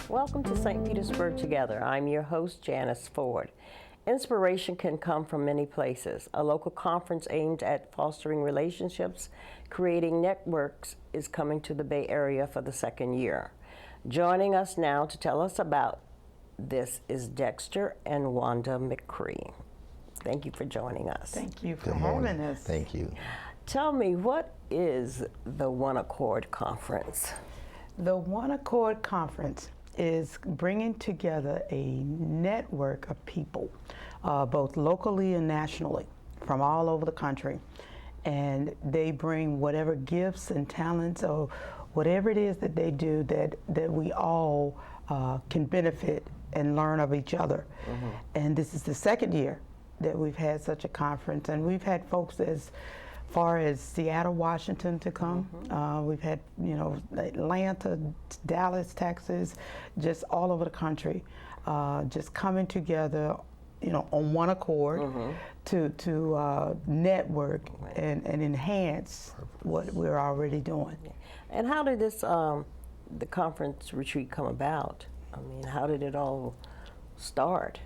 Welcome to St. Petersburg Together. I'm your host, Janis Ford. Inspiration can come from many places. A local conference aimed at fostering relationships, creating networks is coming to the Bay Area for the second year. Joining us now to tell us about this is Dexter and Wanda McCree. Thank you for joining us. Thank you for having us. Thank you. Tell me, what is the One Accord Conference? The One Accord Conference is bringing together a network of people, both locally and nationally, from all over the country. And they bring whatever gifts and talents or whatever it is that they do that we all can benefit and learn of each other. Mm-hmm. And this is the second year that we've had such a conference, and we've had folks as far as Seattle, Washington to come. Mm-hmm. We've had, Atlanta, Dallas, Texas, just all over the country, just coming together, on one accord. Mm-hmm. to network and enhance what we're already doing. And how did this the conference retreat come about? I mean, how did it all start?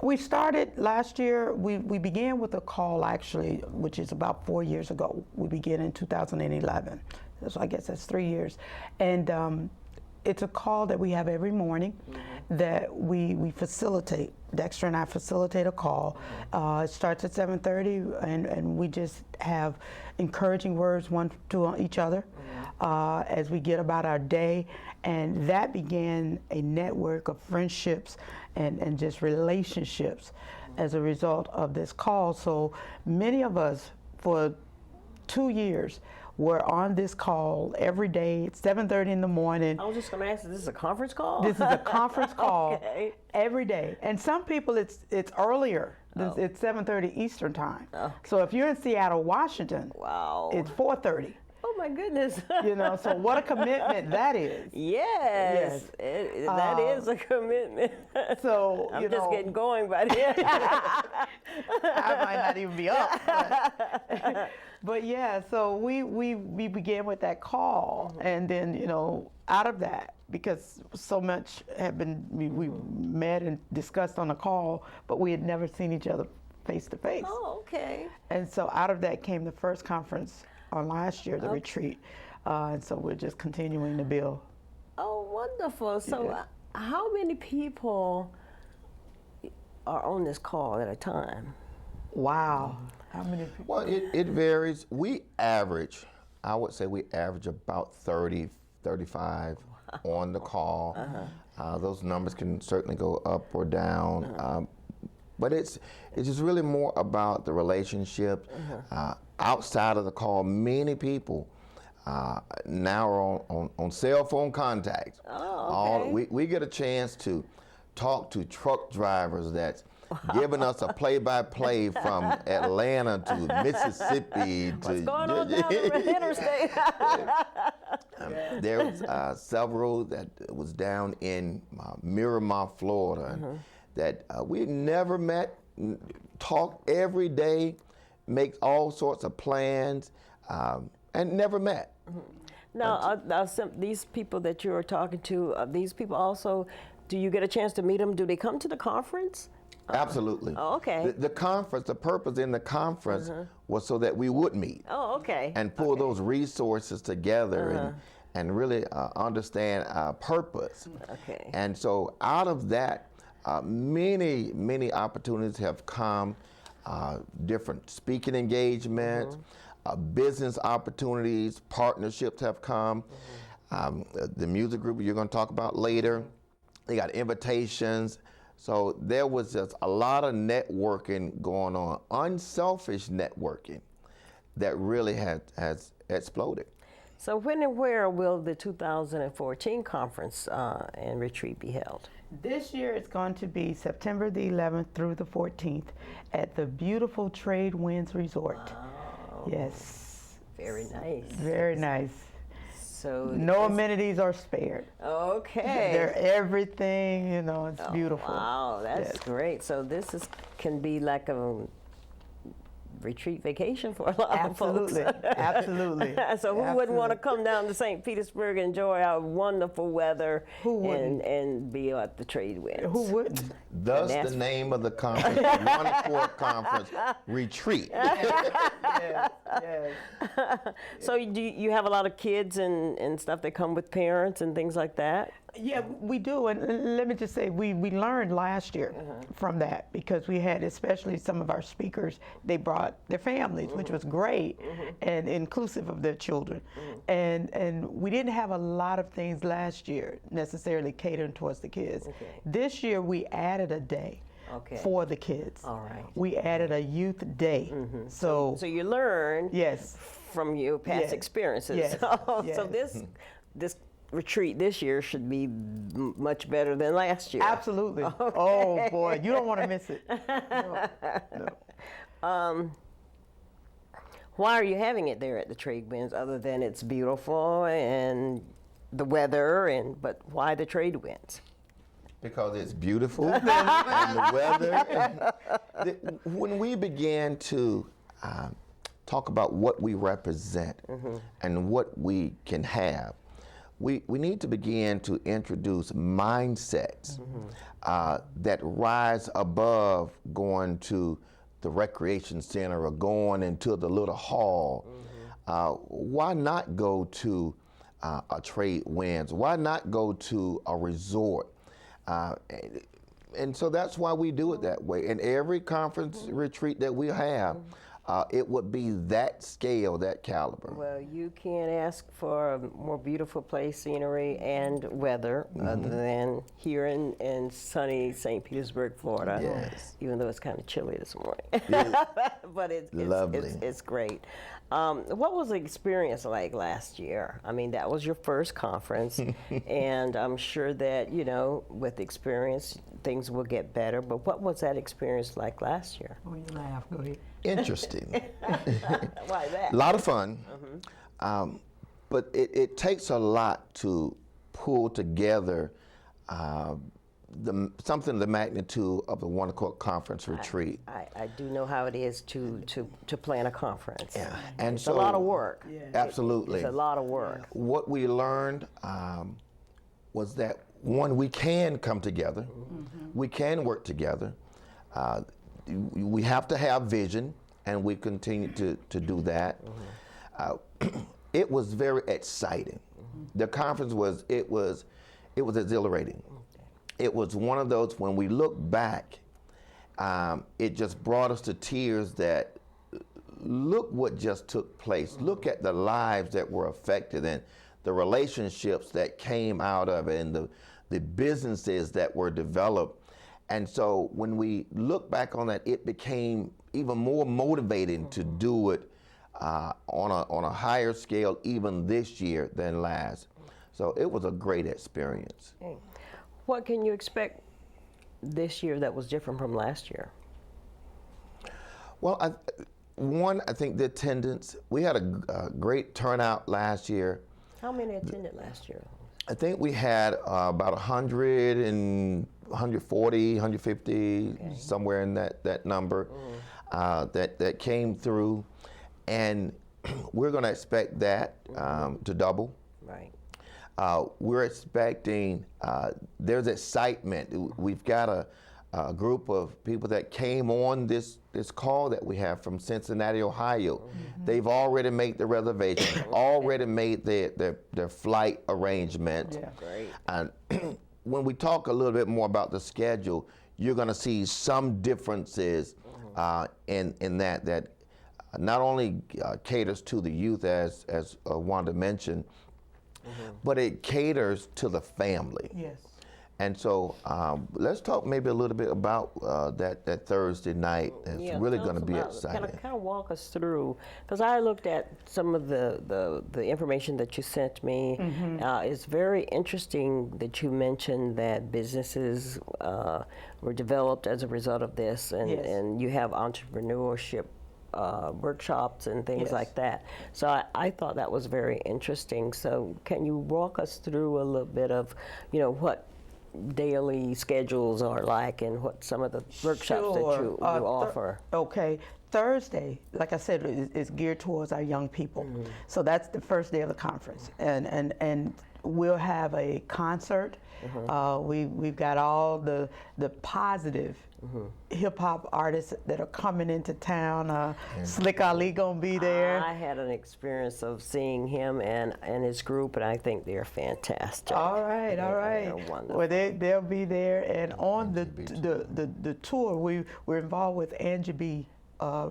We started last year. We began with a call, actually, which is about 4 years ago. We began in 2011. So I guess that's 3 years. And it's a call that we have every morning. Mm-hmm. that we facilitate. Dexter and I facilitate a call. It starts at 7:30, and we just have encouraging words one to each other. Mm-hmm. As we get about our day. And that began a network of friendships and just relationships as a result of this call. So many of us, for 2 years, were on this call every day at 7:30 in the morning. I was just going to ask, this is a conference call? This is a conference call. Okay. Every day. And some people, it's earlier. Oh. It's 7:30 Eastern time. Oh. So if you're in Seattle, Washington, wow, it's 4:30. Oh my goodness. So what a commitment that is. Yes. That is a commitment. So, I'm just getting going by then. I might not even be up. But yeah, so we began with that call. Mm-hmm. And then, out of that, because so much had been, we met and discussed on the call, but we had never seen each other face to face. Oh, okay. And so out of that came the first conference on last year, the retreat. And so we're just continuing to build. Oh, wonderful. So how many people are on this call at a time? Wow. How many people? Well, it varies. I would say we average about 30, 35 on the call. Uh-huh. Those numbers can certainly go up or down. Uh-huh. But it's just really more about the relationship. Uh-huh. Outside of the call, many people now are on cell phone contact. Oh, okay. We get a chance to talk to truck drivers that's giving us a play-by-play from Atlanta to Mississippi. What's going on down the interstate? There was several that was down in Miramar, Florida, mm-hmm. that we never met, talked every day, make all sorts of plans, and never met. Mm-hmm. Now, these people that you're talking to, these people also, do you get a chance to meet them? Do they come to the conference? Absolutely. Oh, okay. The conference, the purpose in the conference was so that we would meet. Oh, okay. And pull those resources together and really understand our purpose. Okay. And so out of that, many opportunities have come, different speaking engagements, business opportunities, partnerships have come. The music group you're going to talk about later, they got invitations. So there was just a lot of networking going on, unselfish networking that really has exploded. So when and where will the 2014 conference and retreat be held? This year it's going to be September the 11th through the 14th at the beautiful Trade Winds Resort. Wow. Yes. Very nice. Very nice. So no amenities are spared. Okay. They're everything, it's beautiful. Wow, that's Yes. great. So this can be like a retreat vacation for a lot Absolutely, of folks. absolutely. So who wouldn't want to Absolutely. come down to St. Petersburg and enjoy our wonderful weather Who wouldn't? and be at the trade winds? Who wouldn't? Thus, that's- the name of the conference, One Accord Conference Retreat. Yes, yes. So you have a lot of kids and stuff that come with parents and things like that? Yeah, we do, and let me just say, we learned last year from that, because we had, especially some of our speakers, they brought their families, which was great, and inclusive of their children. And we didn't have a lot of things last year necessarily catering towards the kids. Okay. This year we added a day Okay. for the kids. All right. We added a youth day. So So you learn yes, from your past Yes. experiences. Yes. So Yes. this retreat this year should be much better than last year. absolutely. Oh boy, you don't want to miss it. No, no. Why are you having it there at the Trade Winds other than it's beautiful and the weather but why the Trade Winds? Because it's beautiful and the weather. When we began to talk about what we represent and what we can have, we need to begin to introduce mindsets that rise above going to the recreation center or going into the little hall. Why not go to a Trade Winds? Why not go to a resort? And so that's why we do it that way. In every conference retreat that we have, it would be that scale, that caliber. Well, you can't ask for a more beautiful place, scenery, and weather other than here in sunny St. Petersburg, Florida. Yes. Even though it's kind of chilly this morning. But Lovely. It's great. What was the experience like last year? I mean, that was your first conference, and I'm sure that, with experience, things will get better. But what was that experience like last year? Oh, you laugh. Go ahead. Why Interesting. that? A lot of fun, but it takes a lot to pull together something of the magnitude of the One Accord Conference retreat. I do know how it is to plan a conference. Yeah, and It's so a lot of work. Absolutely. It's a lot of work. What we learned was that, one, we can come together, we can work together. We have to have vision, and we continue to do that. It was very exciting. The conference was exhilarating. It was one of those, when we look back, it just brought us to tears that, look what just took place. Look at the lives that were affected and the relationships that came out of it and the businesses that were developed. And so when we look back on that, it became even more motivating to do it on a higher scale even this year than last. So it was a great experience. Okay. What can you expect this year that was different from last year? Well, I think the attendance, we had a great turnout last year. How many attended last year? I think we had about 100 and 140, 150, somewhere in that number that came through. And we're going to expect that to double. Right. We're expecting, there's excitement. We've got a group of people that came on this call that we have from Cincinnati, Ohio. They've already made the reservation, already made their flight arrangements. Yeah. Great. And when we talk a little bit more about the schedule, you're going to see some differences in that not only caters to the youth, as Wanda mentioned, but it caters to the family. Yes. And so let's talk maybe a little bit about that Thursday night. It's really going to be exciting. Kind of walk us through, because I looked at some of the information that you sent me. It's very interesting that you mentioned that businesses were developed as a result of this, and, Yes. and you have entrepreneurship workshops and things Yes. like that. So I thought that was very interesting. So can you walk us through a little bit of, what daily schedules are like and what some of the workshops that you offer? Okay. Thursday, like I said, is geared towards our young people. So that's the first day of the conference. And we'll have a concert. We've got all the positive hip hop artists that are coming into town. Slick Ali gonna be there. I had an experience of seeing him and his group, and I think they're fantastic. All right. They're wonderful. Well, they'll be there, and on the tour, we're involved with Angie B.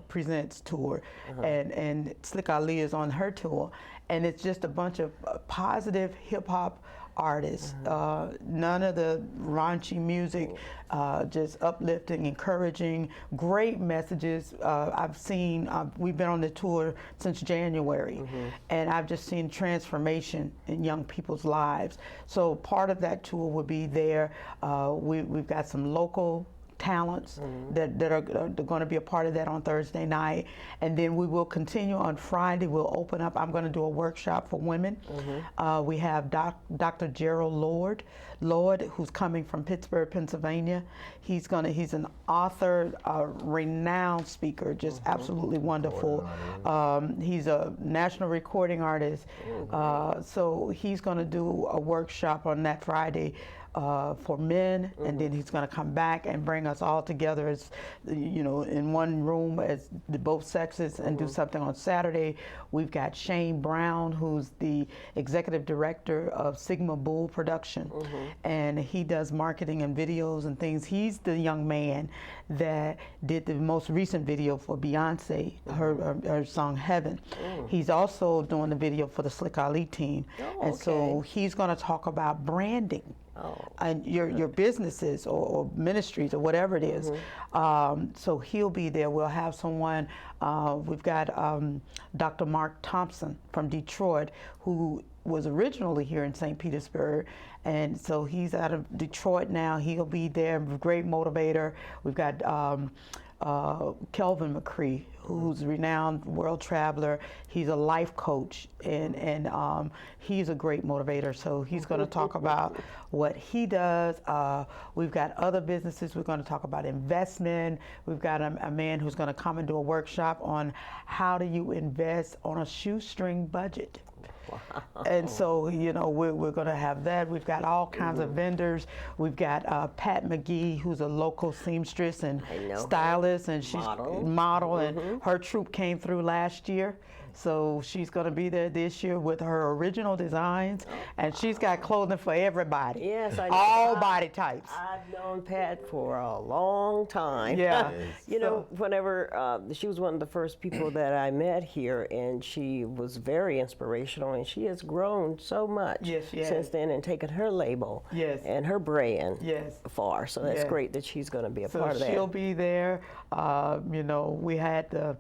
Presents tour, and Slick Ali is on her tour, and it's just a bunch of positive hip hop artists. None of the raunchy music, just uplifting, encouraging, great messages. I've seen, we've been on the tour since January, and I've just seen transformation in young people's lives. So part of that tour will be there. We've got some local talents that are going to be a part of that on Thursday night, and then we will continue on Friday. We'll open up. I'm going to do a workshop for women. We have Dr. Gerald Lord, who's coming from Pittsburgh, Pennsylvania. He's an author, a renowned speaker, just absolutely wonderful. He's a national recording artist, so he's going to do a workshop on that Friday for men, and then he's going to come back and bring us all together as, in one room as both sexes and do something on Saturday. We've got Shane Brown, who's the executive director of Sigma Bull Production, and he does marketing and videos and things. He's the young man that did the most recent video for Beyonce, her song Heaven. He's also doing the video for the Slick Ali team, and so he's going to talk about branding. And your businesses or ministries or whatever it is. So he'll be there. We'll have someone, we've got Dr. Mark Thompson from Detroit, who was originally here in St. Petersburg, and so he's out of Detroit now. He'll be there, great motivator. We've got Kelvin McCree, who's a renowned world traveler. He's a life coach, and he's a great motivator. So he's going to talk about what he does. We've got other businesses. We're going to talk about investment. We've got a man who's going to come and do a workshop on how do you invest on a shoestring budget. And so, we're going to have that. We've got all kinds of vendors. We've got Pat McGee, who's a local seamstress and stylist, and she's model, and her troupe came through last year. So she's going to be there this year with her original designs, and she's got clothing for everybody. Yes, I know. All body types. I've known Pat for a long time. Yeah. Whenever she was one of the first people that I met here, and she was very inspirational, and she has grown so much since then and taken her label and her brand far. So that's great that she's going to be a part of that. So she'll be there. We had the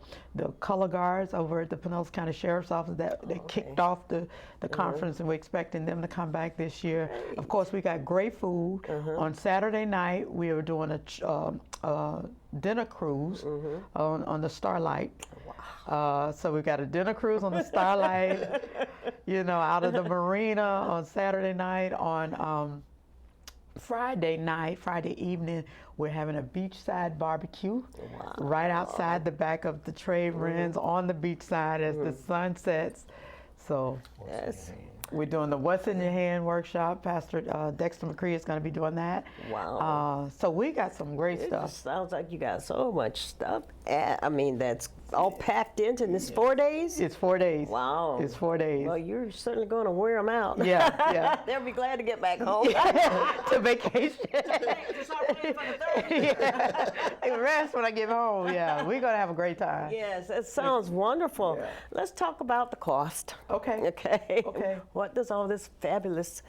color guards over at the Pinellas County Sheriff's Office that kicked off the conference, and we're expecting them to come back this year. Great. Of course, we got great food. On Saturday night, we are doing a dinner cruise on the Starlight. Wow. So we've got a dinner cruise on the Starlight, out of the marina on Saturday night. On Friday evening, we're having a beachside barbecue right outside the back of the trade winds on the beachside as the sun sets. So we're doing the What's in Your Hand workshop. Pastor Dexter and McCree is going to be doing that. Wow. So we got some great stuff. Just sounds like you got so much stuff. That's all packed into this 4 days? It's 4 days. Wow. It's 4 days. Well, you're certainly going to wear them out. Yeah. They'll be glad to get back home. To vacation. To start planning for the third. Rest when I get home. Yeah, we're going to have a great time. Yes, it sounds wonderful. Yeah. Let's talk about the cost. Okay. What does all this fabulous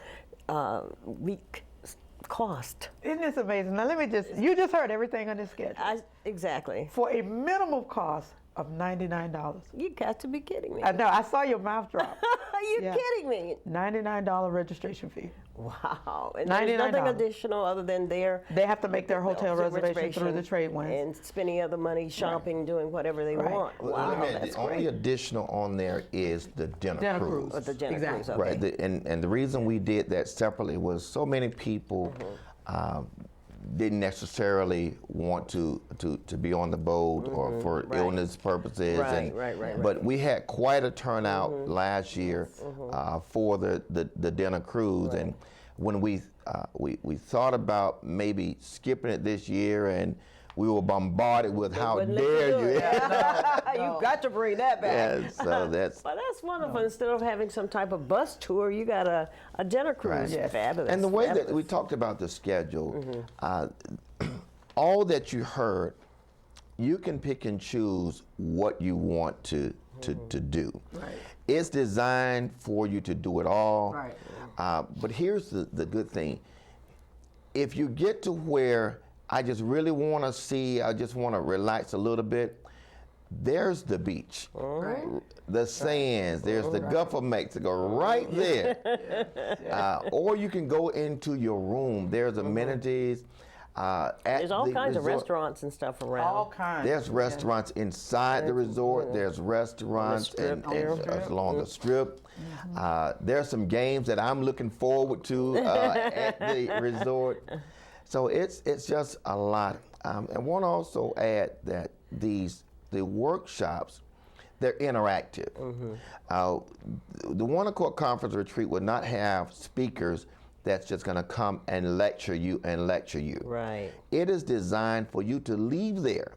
week cost? Isn't this amazing? Now you just heard everything on this schedule. Exactly. For a minimum cost of $99. You got to be kidding me. I know. I saw your mouth drop. Are you Yeah. kidding me? $99 registration fee. Wow. And there's nothing $99. additional other than They have to make their hotel reservation through the trade winds. and spending other money shopping, doing whatever they Right. want. Well, Wow, the only additional on there is the dinner cruise. With the dinner Exactly. cruise, okay. Right, and the reason we did that separately was so many people didn't necessarily want to be on the boat or for illness purposes. Right. But we had quite a turnout last year for the dinner cruise, and when we thought about maybe skipping it this year, and we were bombarded with how Wouldn't let dare do you. it. You got to bring that back. Yeah, so that's Well, that's wonderful. Instead of having some type of bus tour, you got a dinner cruise. Right. Yes. Fabulous. And the way that fabulous. we talked about the schedule, all that you heard, you can pick and choose what you want to do. Right. It's designed for you to do it all. Right. But here's the good thing. If you get to where I just really want to see, I just want to relax a little bit, there's the beach, the sands, there's the Gulf of Mexico right there. Or you can go into your room. There's amenities. There's all kinds of resort. restaurants and stuff around. All kinds. There's restaurants inside the resort. There's restaurants strip along the strip. There's some games that I'm looking forward to at the resort. So it's just a lot. I want to also add that the workshops, they're interactive. The One Accord Conference Retreat would not have speakers that's just going to come and lecture you. Right. It is designed for you to leave there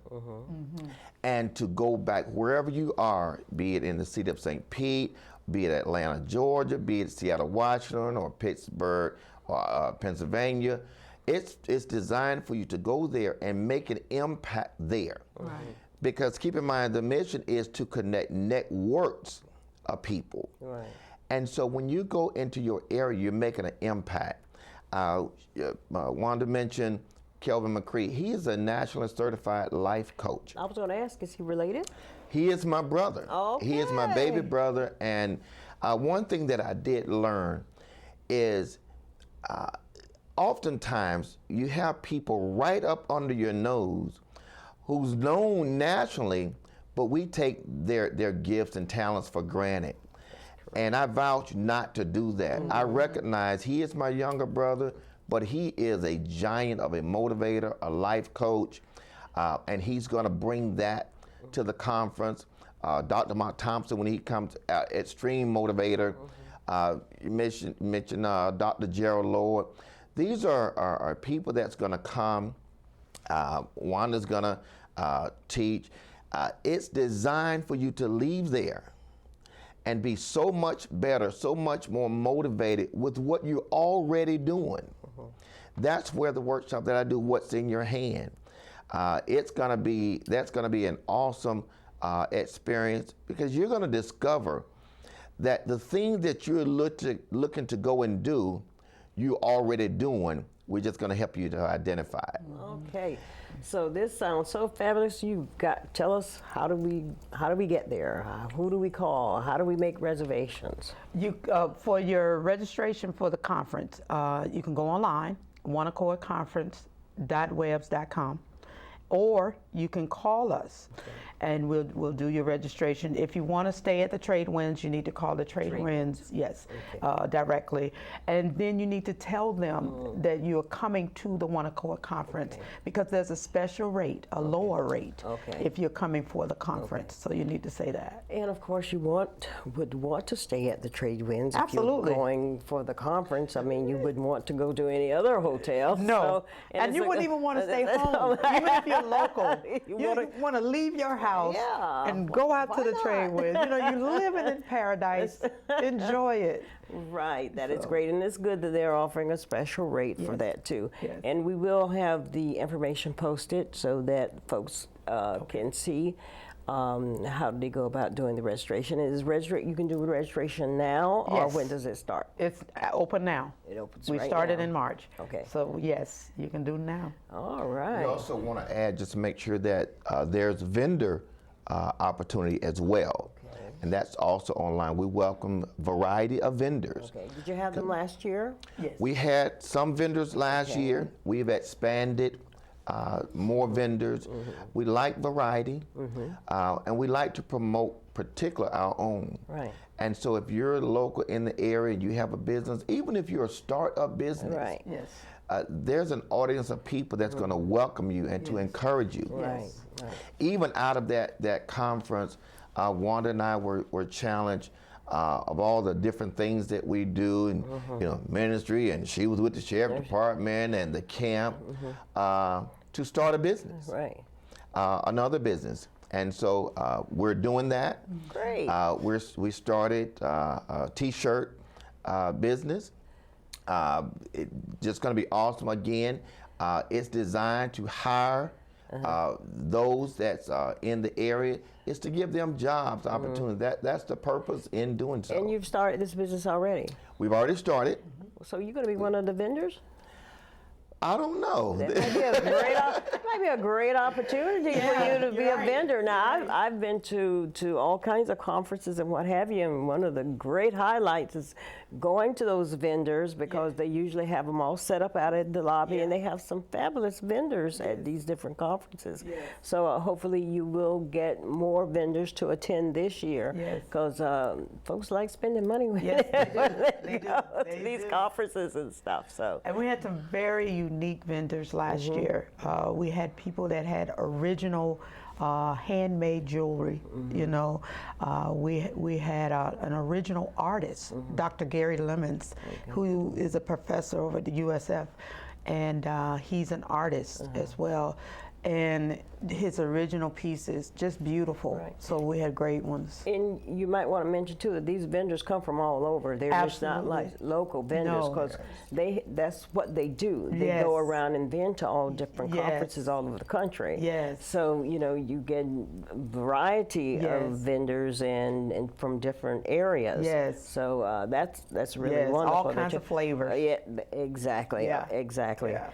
and to go back wherever you are, be it in the city of St. Pete, be it Atlanta, Georgia, be it Seattle, Washington, or Pittsburgh, or Pennsylvania. It's designed for you to go there and make an impact there. Right. Because keep in mind, the mission is to connect networks of people. Right. And so when you go into your area, you're making an impact. Wanda mentioned Kelvin McCree. He is a nationally certified life coach. I was going to ask, is he related? He is my brother. He is my baby brother. And one thing that I did learn is oftentimes you have people right up under your nose who's known nationally, but we take their gifts and talents for granted. And I vouch not to do that. I recognize he is my younger brother, but he is a giant of a motivator, a life coach, and he's going to bring that to the conference. Dr. Mark Thompson, when he comes, extreme motivator. You mentioned Dr. Gerald Lord. These are people that's going to come. Wanda's going to teach. It's designed for you to leave there and be so much better, so much more motivated with what you're already doing. That's where the workshop that I do, What's in Your Hand. That's gonna be an awesome experience, because you're gonna discover that the thing that you're looking to go and do, you're already doing. We're just gonna help you to identify it. Okay. So this sounds so fabulous. Tell us, how do we get there? Who do we call? How do we make reservations? For your registration for the conference, you can go online, oneaccordconference.webs.com, or you can call us, and we'll do your registration. If you want to stay at the Trade Winds, you need to call the Trade Winds, yes, directly, and then you need to tell them that you're coming to the One Accord Conference, because there's a special rate, a lower rate, if you're coming for the conference. So you need to say that. And of course, you would want to stay at the Trade Winds. Absolutely. If you're going for the conference. I mean, you wouldn't want to go to any other hotel. No, So, and you wouldn't even want to stay home, even if you're local. You want to leave your house and go out to the Trade Winds. You know, you're living in paradise. Enjoy it. Right, that is great, and it's good that they're offering a special rate for that too. Yes. And we will have the information posted so that folks can see how do they go about doing the registration. You can do the registration now, or Yes. when does it start? It's open now. It opens We right started now. in March. Okay. So yes, you can do now. All We right. also want to add, just to make sure that there's vendor opportunity as well. Okay. And that's also online. We welcome a variety of vendors. Okay. Did you have them last year? Yes. We had some vendors last year. We've expanded more vendors. We like variety, and we like to promote particular our own. Right. And so if you're local in the area and you have a business, even if you're a startup business, Right. Yes. there's an audience of people that's going to welcome you and to encourage you. Right. Right. Even out of that conference, Wanda and I were challenged of all the different things that we do, and ministry, and she was with the sheriff department and the camp to start a business, Right. another business. And so we're doing that. Great. We started a T-shirt business. It's just going to be awesome. Again, it's designed to hire those that's in the area. It's to give them jobs, opportunities. That's the purpose in doing so. And you've started this business already. We've already started. So you're going to be one of the vendors? I don't know. That might be a great opportunity for you to be a vendor. Now, I've been to all kinds of conferences and what have you, and one of the great highlights is going to those vendors because they usually have them all set up out in the lobby, and they have some fabulous vendors at these different conferences. So hopefully you will get more vendors to attend this year because folks like spending money when they go to these conferences and stuff. So. And we had some very unique vendors last year. We had people that had original handmade jewelry. You know, we had an original artist, Dr. Gary Lemons, who is a professor over at the USF, and he's an artist as well. And his original pieces, just beautiful. Right. So we had great ones. And you might want to mention too that these vendors come from all over. They're just not like local vendors because that's what they do. They go around and vend to all different conferences all over the country. Yes. So you get variety of vendors and from different areas. Yes. So that's really wonderful. All kinds of flavors. Yeah, exactly. Yeah. Exactly. Yeah.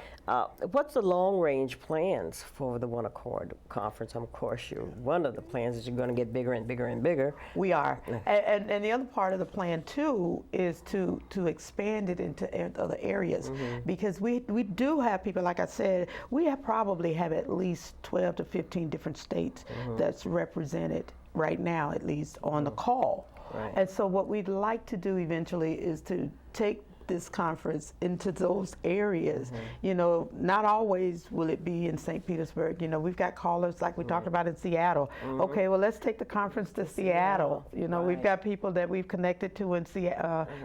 What's the long-range plans for the One Accord Conference? Of course, one of the plans is you're going to get bigger and bigger and bigger. We are. And the other part of the plan, too, is to expand it into other areas. Because we do have people, like I said, we probably have at least 12 to 15 different states that's represented right now, at least, on the call. Right. And so what we'd like to do eventually is to take this conference into those areas. You know, not always will it be in St. Petersburg. You know, we've got callers like we talked about in Seattle. Okay, well, let's take the conference to Seattle. You know, we've got people that we've connected to in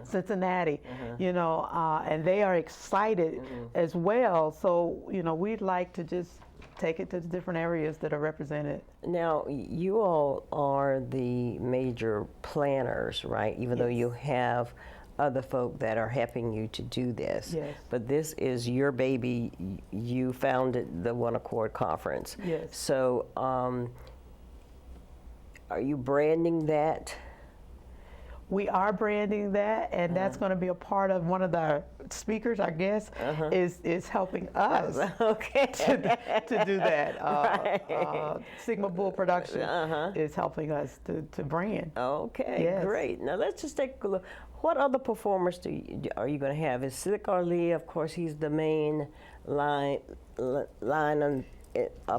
Cincinnati, you know, and they are excited as well. So, you know, we'd like to just take it to the different areas that are represented. Now, you all are the major planners, right? Even though you have other folk that are helping you to do this. Yes. But this is your baby. You founded the One Accord Conference. Yes. So are you branding that? We are branding that, and that's going to be a part of one of the speakers, I guess, is helping us to do that. Sigma Bull Production is helping us to brand. Okay, great. Now let's just take a look. What other performers are you going to have? Is Siddiq Ali, of course, he's the main line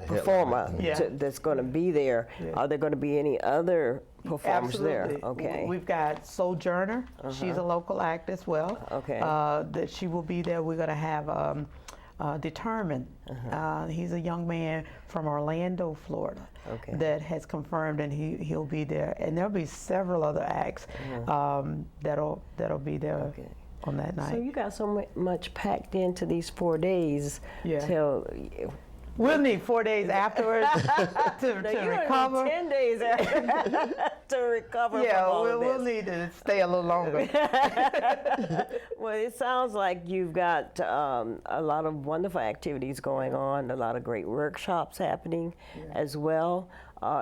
performer that's going to be there. Are there going to be any other performers there? Okay. We've got Sojourner. She's a local act as well. Okay. That she will be there. We're going to have Determined. He's a young man from Orlando, Florida, that has confirmed, and he'll be there. And there'll be several other acts that'll be there on that night. So you got so much packed into these 4 days. Till we'll need 4 days afterwards to recover. Need 10 days after to recover. Yeah, from all of this. We'll need to stay a little longer. Well, it sounds like you've got a lot of wonderful activities going on, a lot of great workshops happening as well.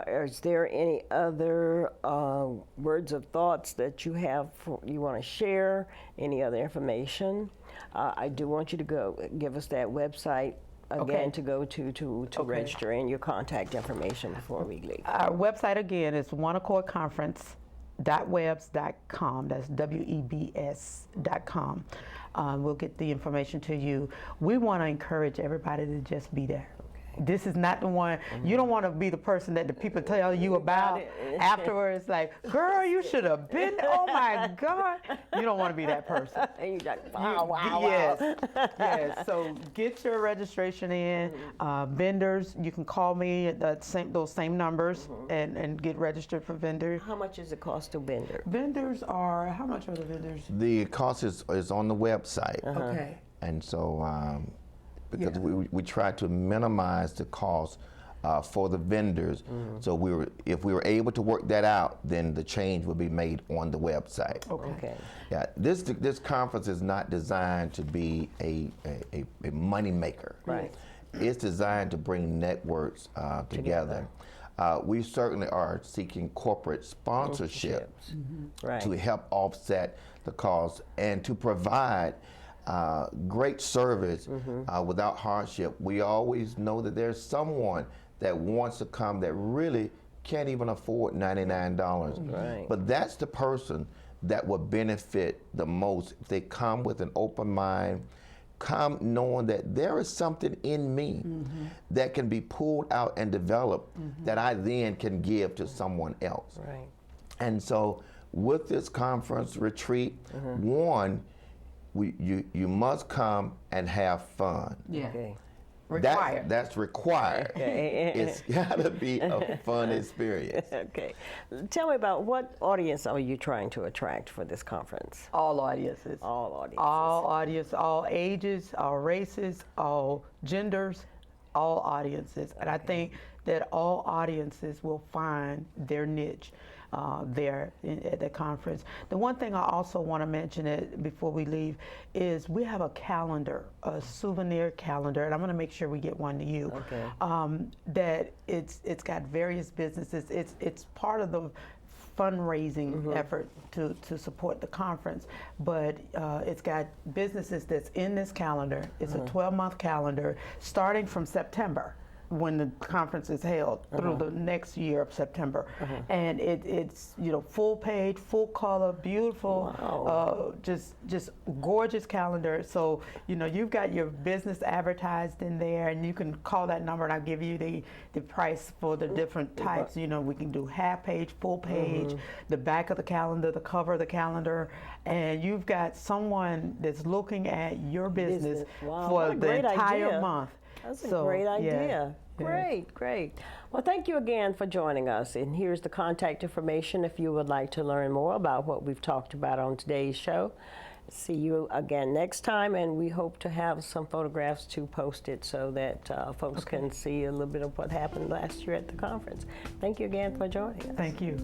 Is there any other words of thoughts that you have you want to share? Any other information? I do want you to go give us that website again to go to register and your contact information before we leave. Our website again is oneaccordconference.webs.com. That's WEBS.com. We'll get the information to you. We want to encourage everybody to just be there. This is not the one, you don't want to be the person that the people tell you about afterwards, like, girl, you should have been, oh my God. You don't want to be that person. And you're like, wow. Yes, yes. So get your registration in. Vendors, you can call me at those same numbers and get registered for vendors. How much is the cost to vendor? Vendors are, how much are the vendors? The cost is on the website. Okay. And so, because we try to minimize the cost for the vendors. So if we were able to work that out, then the change would be made on the website. Okay. Yeah, this conference is not designed to be a money maker. Right. It's designed to bring networks together. We certainly are seeking corporate sponsorship to help offset the cost and to provide great service without hardship. We always know that there's someone that wants to come that really can't even afford $99. Right. But that's the person that will benefit the most if they come with an open mind, come knowing that there is something in me that can be pulled out and developed that I then can give to someone else. Right. And so with this conference retreat, one, you must come and have fun. Yeah. Okay. Required. That's required. It's got to be a fun experience. Okay. Tell me about what audience are you trying to attract for this conference? All audiences. All audiences. All audience, all ages, all races, all genders, all audiences. And I think that all audiences will find their niche there at the conference. The one thing I also want to mention before we leave is we have a calendar, a souvenir calendar, and I'm going to make sure we get one to you. Okay. That it's got various businesses. It's part of the fundraising effort to support the conference, but it's got businesses that's in this calendar. It's a 12-month calendar starting from September, when the conference is held, through the next year of September. And it's full page, full color, beautiful, just gorgeous calendar. So you've got your business advertised in there, and you can call that number and I'll give you the price for the different types. We can do half page, full page, the back of the calendar, the cover of the calendar, and you've got someone that's looking at your business for the entire month. That's a great idea. Great. Well, thank you again for joining us. And here's the contact information if you would like to learn more about what we've talked about on today's show. See you again next time, and we hope to have some photographs to post it so that folks can see a little bit of what happened last year at the conference. Thank you again for joining us. Thank you.